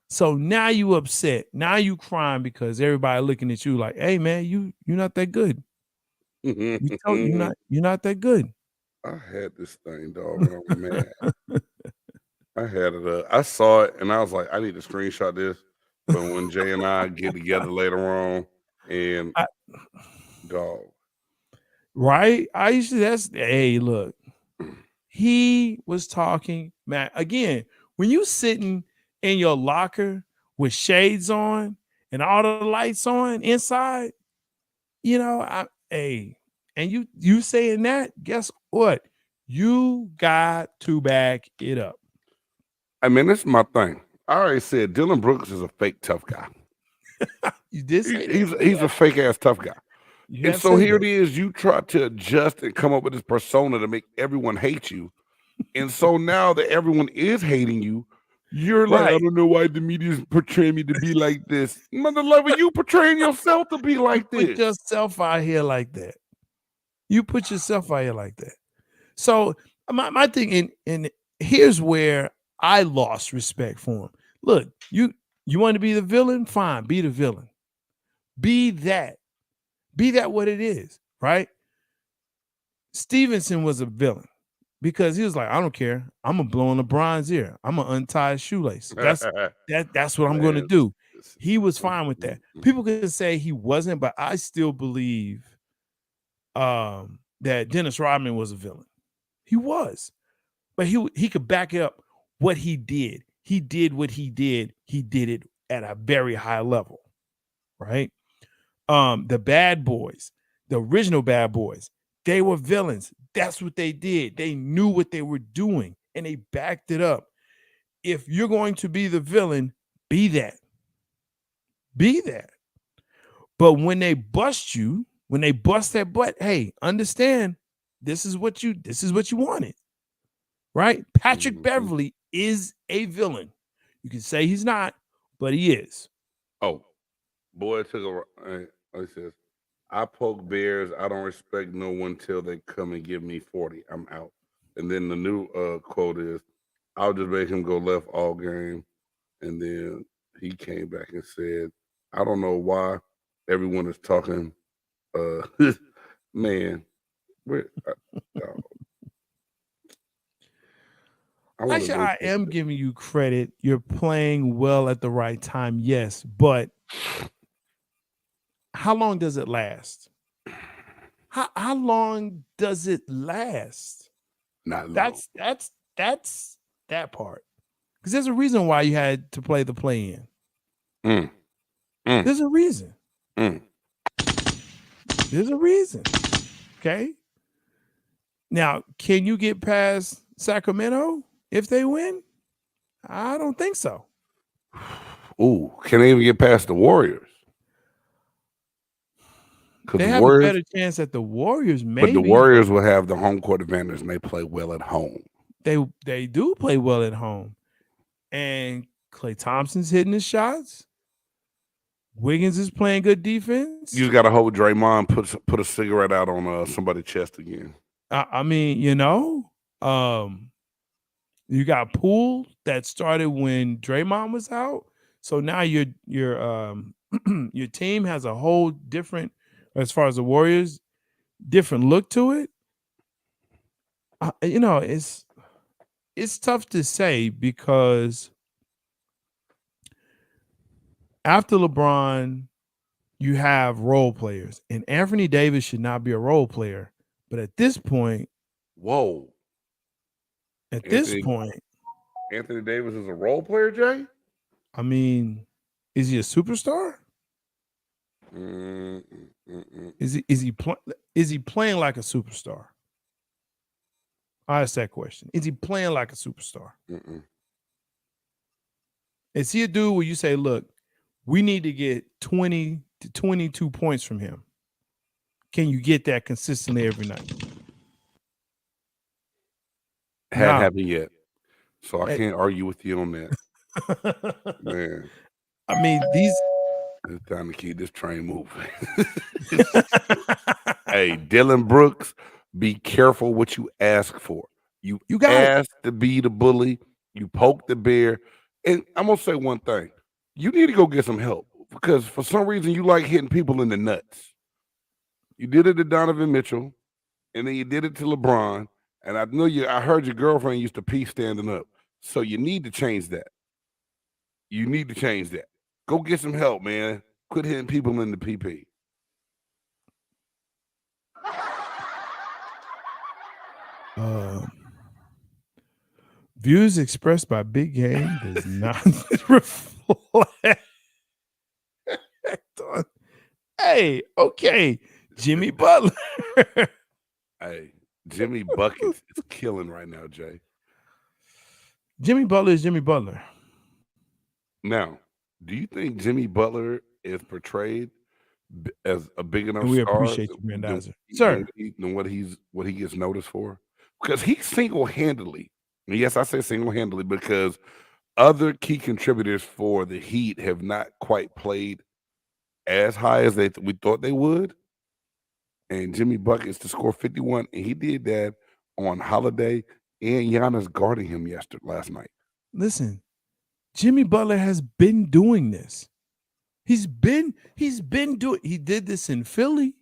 So now you upset. Now you crying because everybody looking at you like, "Hey man, you're not that good. You're not that good." I had this thing, dog, and I'm mad. I had it. I saw it, and I was like, I need to screenshot this for when Jay and I get together later on. And I- dog, Right? Hey, look. He was talking, man. Again, when you sitting in your locker with shades on and all the lights on inside, and you saying that, guess what? You got to back it up. I mean, this is my thing. I already said Dylan Brooks is a fake tough guy. You did say that. He's a fake ass tough guy. You And have so said here that. it is. You try to adjust and come up with this persona to make everyone hate you. And so now that everyone is hating you, you're like, I Right. don't know why the media's portraying me to be like this. Mother lover, you portraying yourself to be like Put this. yourself out here like that. You put yourself out here like that. So my thing, and here's where I lost respect for him. Look, you want to be the villain? Fine, be the villain. Be that. Be that what it is, right? Stevenson was a villain because he was like, "I don't care. I'm gonna blow in LeBron's ear. I'm gonna untie his shoelace. That's what I'm gonna do." He was fine with that. People can say he wasn't, but I still believe that Dennis Rodman was a villain. He was, but he could back up what he did. He did what he did. He did it at a very high level, right? The Bad Boys, the original Bad Boys, They were villains. That's what they did. They knew what they were doing, and they backed it up. If you're going to be the villain, be that. Be that. But when they bust you, when they bust that butt, hey, understand this is what you wanted. Right? Patrick Beverly is a villain. You can say he's not, but he is. Oh, boy took a. It says, I poke bears. I don't respect no one till they come and give me 40. I'm out. And then the new quote is, I'll just make him go left all game. And then he came back and said, I don't know why everyone is talking. Man, actually, I am giving you credit. You're playing well at the right time, yes, but how long does it last? How long does it last? Not long. That's that part. Because there's a reason why you had to play the play-in. There's a reason. There's a reason. Okay. Now, can you get past Sacramento if they win? I don't think so. Ooh, can they even get past the Warriors? They have a better chance at the Warriors, maybe. But the Warriors will have the home court advantage, and they play well at home. They do play well at home. And Klay Thompson's hitting his shots. Wiggins is playing good defense. You just got to hope Draymond put a cigarette out on somebody's chest again. I mean, you got Poole that started when Draymond was out. So now your team has a whole different, as far as the Warriors, different look to it. It's tough to say because after LeBron, you have role players, and Anthony Davis should not be a role player. But at this point, Anthony Davis is a role player, Jay? I mean, is he a superstar? Is he playing like a superstar? I ask that question. Is he playing like a superstar? Is he a dude where you say, look, we need to get 20 to 22 points from him? Can you get that consistently every night? Hadn't happened yet. So I can't argue with you on that. Man. I mean, it's time to keep this train moving. Hey, Dylan Brooks, be careful what you ask for. You ask to be the bully. You poke the bear. And I'm going to say one thing. You need to go get some help because for some reason you like hitting people in the nuts. You did it to Donovan Mitchell, and then you did it to LeBron. And I heard your girlfriend used to pee standing up. So you need to change that. Go get some help, man. Quit hitting people in the PP. Views expressed by Big Game does not reflect on. Hey, okay, Jimmy Butler. Hey, Jimmy Buckets is killing right now, Jay. Jimmy Butler is Jimmy Butler. Now, do you think Jimmy Butler is portrayed as a big enough we star appreciate you, Grandizer. Sir. Than what he gets noticed for? Because he single-handedly, and yes, I say single-handedly because other key contributors for the Heat have not quite played as high as we thought they would. And Jimmy Buckets to score 51, and he did that on Holiday and Giannis guarding him last night. Listen, Jimmy Butler has been doing this. He's been doing. He did this in Philly.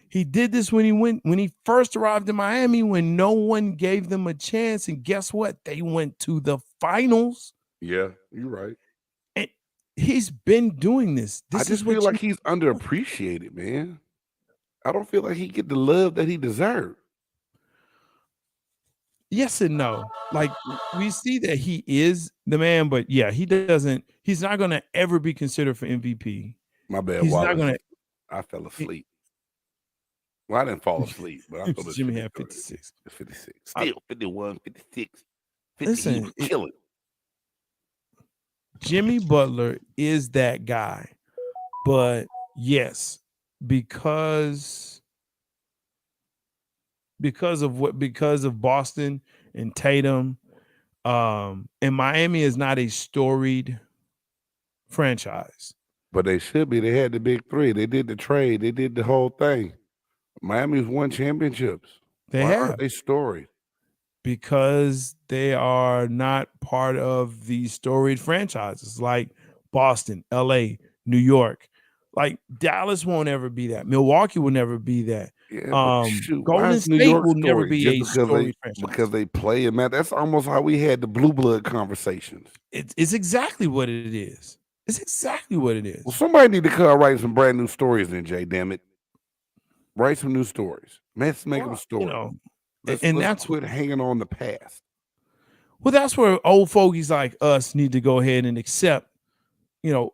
He did this when he first arrived in Miami, when no one gave them a chance. And guess what? They went to the finals. Yeah, you're right. And he's been doing this. I just feel like he's underappreciated, man. I don't feel like he get the love that he deserved. Yes and no. Like, we see that he is the man, but yeah, he's not going to ever be considered for MVP. My bad. He's not going to. I fell asleep. Well, I didn't fall asleep, but I thought Jimmy had 56. It's 56. Still 51, 56, 50. Listen, he was killing. Jimmy Butler is that guy. But yes, because of Boston and Tatum, and Miami is not a storied franchise. But they should be. They had the big three. They did the trade. They did the whole thing. Miami's won championships. They Why have. aren't they storied? Because they are not part of the storied franchises like Boston, LA, New York. Like Dallas won't ever be that. Milwaukee will never be that. Yeah, shoot, Golden State will never be a storied franchise. Because they play in that. That's almost how we had the blue blood conversations. It's exactly what it is. It's exactly what it is. Well, somebody need to come write some brand new stories then, Jay. Damn it. Write some new stories. Let's make them stories. Let's quit hanging on the past. Well, that's where old fogies like us need to go ahead and accept,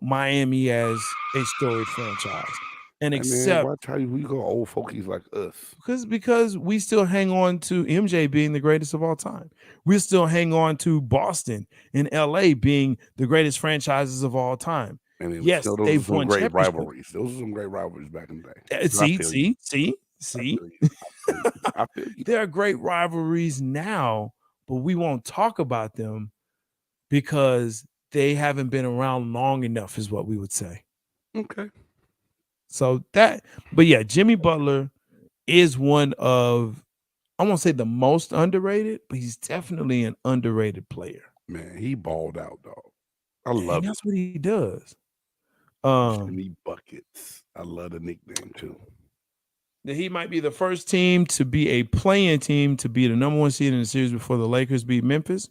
Miami as a storied franchise. And accept. Why tell you who you call old fogies like us? Because we still hang on to MJ being the greatest of all time. We still hang on to Boston and LA being the greatest franchises of all time. Yes, they've won great rivalries. Those are some great rivalries back in the day. See. I feel you. There are great rivalries now, but we won't talk about them because they haven't been around long enough, is what we would say. Okay. So but yeah, Jimmy Butler is one of, I won't say the most underrated, but he's definitely an underrated player. Man, he balled out, dog. I love it. That's what he does. Jimmy Buckets. I love the nickname too. That he might be the first team to be a play-in team to be the number one seed in the series before the Lakers beat Memphis.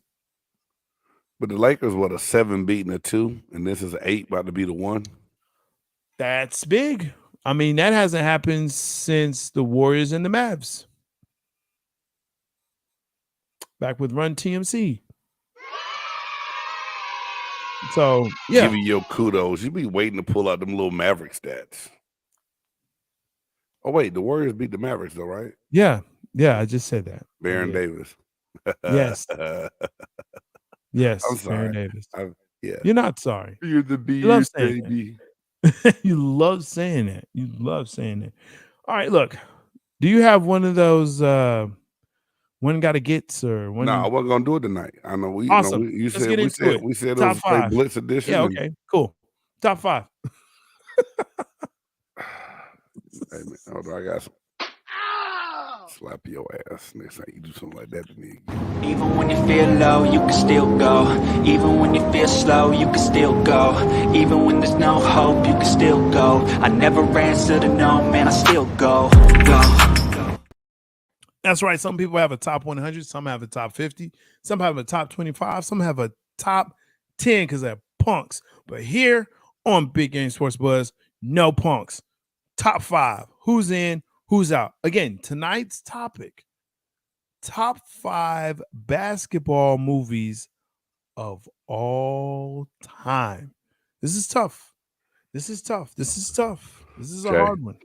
But the Lakers, a 7 beating a 2, and this is an 8 about to be the 1. That's big. I mean, that hasn't happened since the Warriors and the Mavs. Back with Run TMC. So, yeah. Give me your kudos. You be waiting to pull out them little Maverick stats. Oh, wait. The Warriors beat the Mavericks, though, right? Yeah. Yeah, I just said that. Baron Davis. Yes. Yes. I'm sorry. Baron Davis. Yeah. You're not sorry. You're the beard, baby. You love saying that. You love saying that. All right, look. Do you have one of those one gotta gets or one? No, I wasn't gonna do it tonight. I know we awesome. we said it was a Blitz edition. Yeah, okay, cool. Top 5. Hey man, hold on, I got some. Slap your ass next time you do something like that to me. Even when you feel low, you can still go. Even when you feel slow, you can still go. Even when there's no hope, you can still go. I never answer to no, man, I still go. That's right. Some people have a top 100. Some have a top 50. Some have a top 25. Some have a top 10 because they're punks. But here on Big Game Sports Buzz, no punks. Top 5. Who's in? Who's out? Again, tonight's topic, top 5 basketball movies of all time. This is tough. This is a hard one.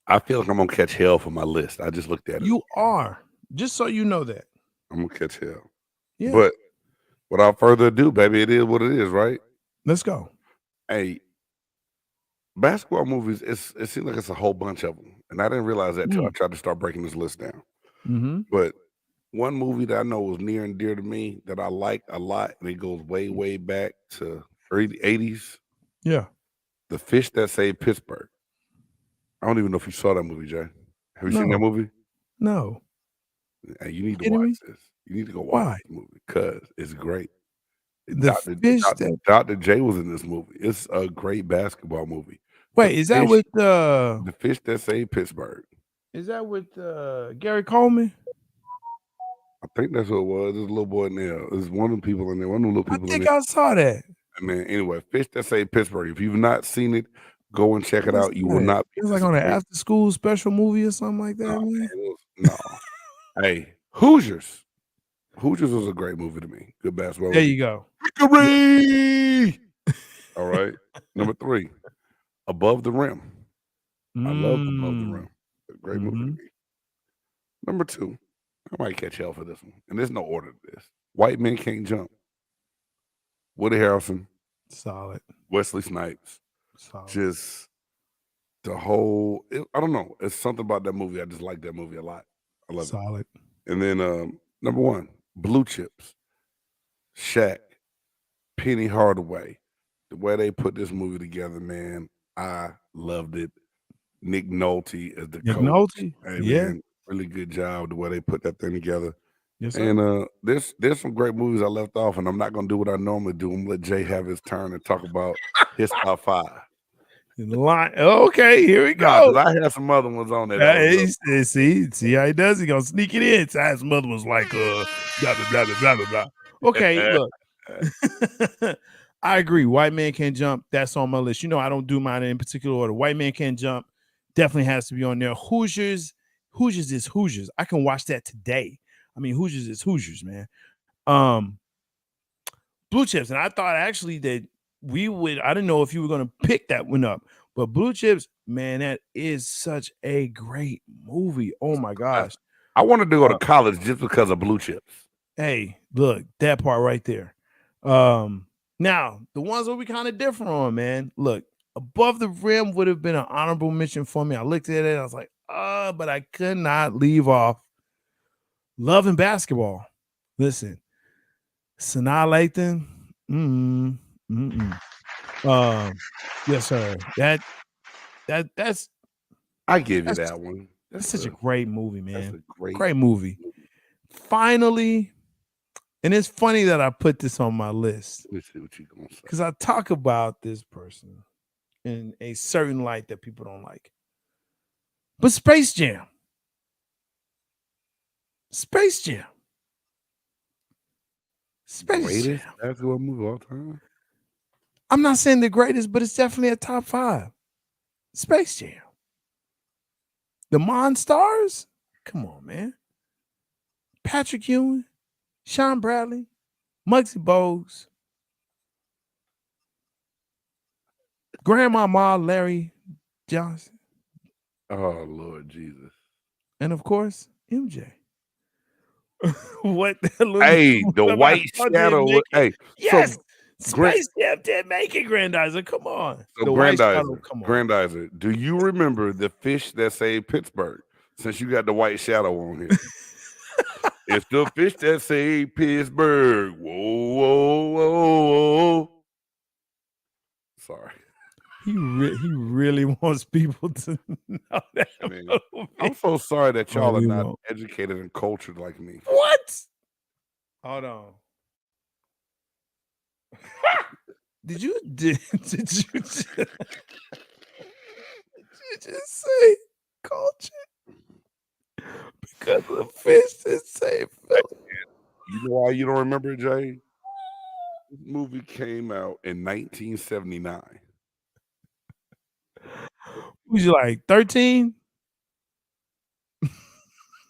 I feel like I'm going to catch hell for my list. I just looked at it. You are. Just so you know that. I'm going to catch hell. Yeah. But without further ado, baby, it is what it is, right? Let's go. Hey, basketball movies, it seems like it's a whole bunch of them. And I didn't realize that until I tried to start breaking this list down. Mm-hmm. But one movie that I know was near and dear to me that I like a lot, and it goes way, way back to early 80s. Yeah. The Fish That Saved Pittsburgh. I don't even know if you saw that movie, Jay. Have you seen that movie? No. Hey, you need to watch this. You need to go watch this movie because it's great. Dr. J was in this movie. It's a great basketball movie. Wait, is that with The Fish That Saved Pittsburgh? Is that with Gary Coleman? I think that's what it was. There's a little boy in there. There's one of the people in there. One of the little people in there. I think I saw that. And then anyway, Fish That Saved Pittsburgh. If you've not seen it, go and check it out. You will not. It's like on an after school special movie or something like that. No. Hey, Hoosiers. Hoosiers was a great movie to me. Good basketball. There you go. Victory! All right. Number 3, Above the Rim. I love Above the Rim. Great movie to me. Number 2, I might catch hell for this one, and there's no order to this. White Men Can't Jump. Woody Harrelson, Solid. Wesley Snipes. Solid. Just the whole. I don't know. It's something about that movie. I just like that movie a lot. I love Solid. it. And then number 1, Blue Chips. Shaq, Penny Hardaway. The way they put this movie together, man, I loved it. Nick Nolte as the coach. Nolte? Hey, Yeah. man, really good job the way they put that thing together. Yes, sir. And there's some great movies I left off, and I'm not gonna do what I normally do. I'm gonna let Jay have his turn and talk about his top 5. In the line. Okay, here we Nah, go. 'cause I had some other ones on there. See how he does. He gonna sneak it in. So I had some other ones like blah blah blah blah blah blah blah. Okay, look. I agree. White Man Can't Jump. That's on my list. You know, I don't do mine in particular order. White Man Can't Jump definitely has to be on there. Hoosiers is Hoosiers. I can watch that today. I mean, Hoosiers is Hoosiers, man. Blue Chips, and I thought actually that we would. I didn't know if you were going to pick that one up, but Blue Chips, man, that is such a great movie. Oh my gosh, I wanted to go to college just because of Blue Chips. Hey, look, that part right there. Now the ones that we kind of different on, man. Look, Above the Rim would have been an honorable mention for me. I looked at it, I was like, but I could not leave off Love and Basketball. Listen, Sanaa Lathan. Yes, sir. That's I give you that one. That's such a great movie, man. That's a great movie. Finally, and it's funny that I put this on my list. Let me see what you're gonna say. Because I talk about this person in a certain light that people don't like. But Space Jam. Greatest basketball movie of all time? I'm not saying the greatest, but it's definitely a top 5. Space Jam. The Monstars? Come on, man. Patrick Ewing, Sean Bradley, Muggsy Bogues, Grandmama Larry Johnson. Oh, Lord Jesus. And of course, MJ. What? Hey, the White Shadow. Hey, yes. Space Jam did make it, Grandizer. Come on. So the Grandizer, do you remember the fish that saved Pittsburgh? Since you got the White Shadow on here. It's the fish that saved Pittsburgh. Whoa, whoa, whoa, whoa. Sorry. He really wants people to know that. I'm so sorry that y'all are not educated and cultured like me. What? Hold on. Did you just say culture? Because of the fish that saved Philly. You know why you don't remember it, Jay? This movie came out in 1979. Was you like 13?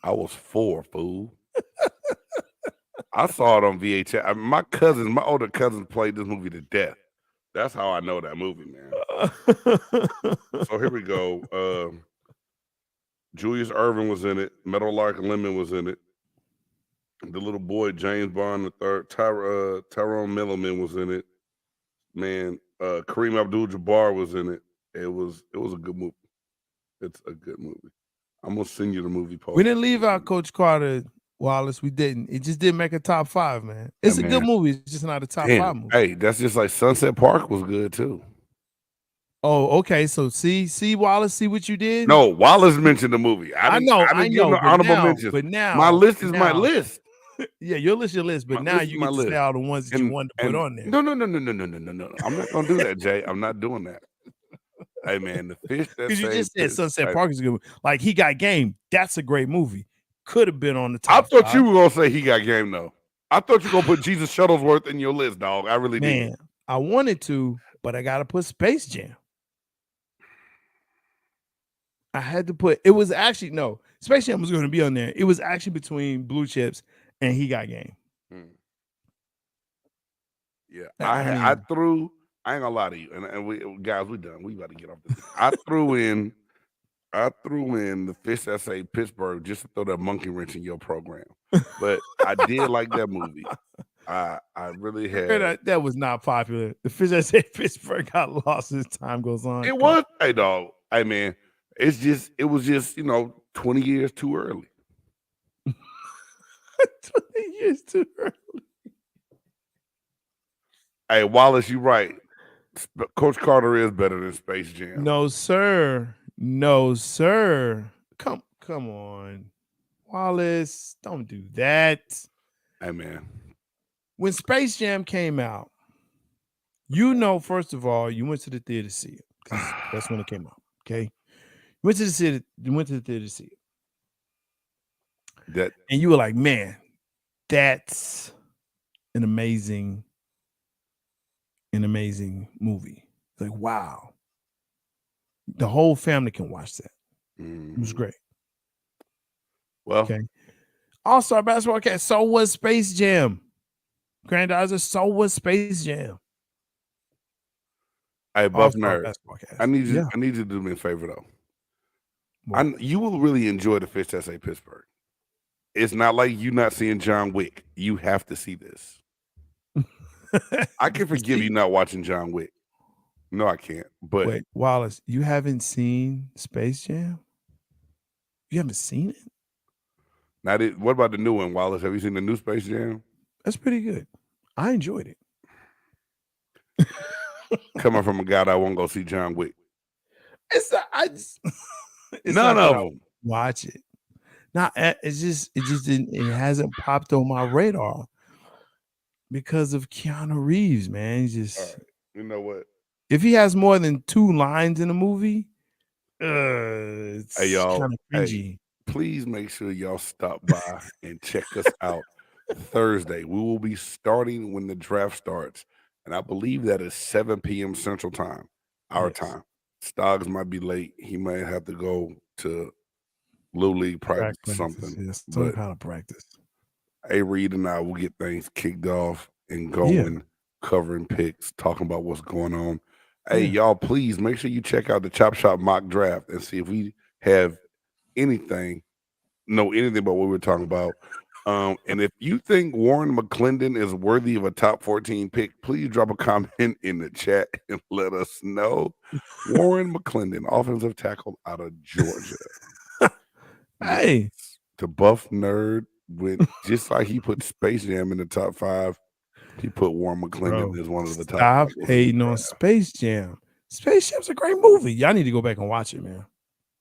I was 4, fool. I saw it on VHS. My older cousins played this movie to death. That's how I know that movie, man. So here we go. Julius Erving was in it. Meadowlark Lemon was in it. The little boy James Bond III, Tyrone Milliman was in it. Man, Kareem Abdul-Jabbar was in it. It was a good movie. It's a good movie. I'm gonna send you the movie post. We didn't leave out Coach Carter, Wallace. We didn't. It just didn't make a top 5, man. It's a good movie. It's just not a top 5 movie. Hey, that's just like Sunset Park was good too. Oh, okay. So see, Wallace, see what you did? No, Wallace mentioned the movie. I know. Honorable mentions. But now my list is my list. Yeah, your list. But now you get to say all the ones that you wanted to put on there. No. I'm not gonna do that, Jay. I'm not doing that. Hey man, the fish that because you just said Sunset Park is a good movie. Like He Got Game. That's a great movie. Could have been on the top. I thought you were gonna say He Got Game though. I thought you were gonna put Jesus Shuttlesworth in your list, dog. I really did. I wanted to, but I gotta put Space Jam. I had to put. It was actually no. Space Jam was going to be on there. It was actually between Blue Chips and He Got Game. Yeah, I threw. I ain't gonna lie to you, and we guys, we done. We about to get off this. I threw in I threw in the fish that say Pittsburgh just to throw that monkey wrench in your program. But I did like that movie. I really had. That was not popular. The fish that said Pittsburgh got lost as time goes on. It was. Hey, dog. Hey, man. It was just 20 years too early. 20 years too early. Hey, Wallace, you're right. Coach Carter is better than Space Jam. No, sir. No, sir. Come on. Wallace, don't do that. Hey, man. When Space Jam came out, first of all, you went to the theater to see it. That's when it came out. Okay. You went to the theater to see it. And you were like, man, that's an amazing movie. Like, wow. The whole family can watch that. It was great. Well, okay. All-Star Basketball Cast. So was Space Jam. Grandizer, so was Space Jam. Hey, Buff Nerd. I need you to do me a favor though. You will really enjoy the fish that say Pittsburgh. It's not like you not seeing John Wick. You have to see this. I can forgive you not watching John Wick. No, I can't. But wait, Wallace, you haven't seen Space Jam? You haven't seen it? Now, what about the new one, Wallace? Have you seen the new Space Jam? That's pretty good. I enjoyed it. Coming from a guy that won't go see John Wick. None of them. Watch it. It hasn't popped on my radar because of Keanu Reeves, man. Right. You know what? If he has more than 2 lines in a movie, it's kind of cringy. Hey, please make sure y'all stop by and check us out Thursday. We will be starting when the draft starts, and I believe that is 7 p.m. Central Time, our time. Stoggs might be late. He might have to go to Little League practice or something. Yes, some kind of practice. A. Reed and I will get things kicked off and going, covering picks, talking about what's going on. Hey, y'all, please make sure you check out the Chop Shop mock draft and see if we have know anything about what we're talking about. And if you think Warren McClendon is worthy of a top 14 pick, please drop a comment in the chat and let us know. Warren McClendon, offensive tackle out of Georgia. Hey, the Buff Nerd went just like he put Space Jam in the top 5. He put Warren McClendon as one of the top. Stop hating on Space Jam. Space Jam's a great movie. Y'all need to go back and watch it, man.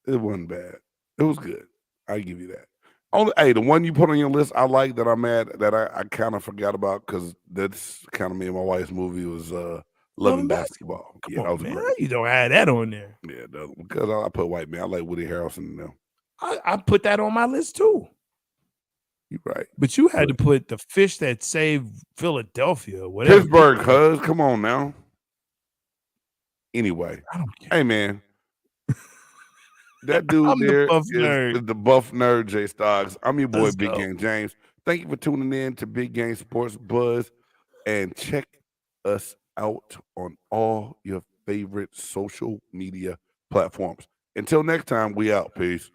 It wasn't bad. It was good. I give you that. The one you put on your list, I like that. I'm mad that I kind of forgot about because that's kind of me and my wife's movie was Loving Basketball. That was great. You don't add that on there. Yeah, because I put White Man. I like Woody Harrelson in them. I put that on my list too. You're right. But you had to put the fish that saved Philadelphia. Whatever. Pittsburgh, cuz. Come on now. Anyway. I don't care. Hey, man. That dude there is the Buff Nerd, Jay Stoggs. I'm your boy, Big Game James. Thank you for tuning in to Big Game Sports Buzz. And check us out on all your favorite social media platforms. Until next time, we out. Peace.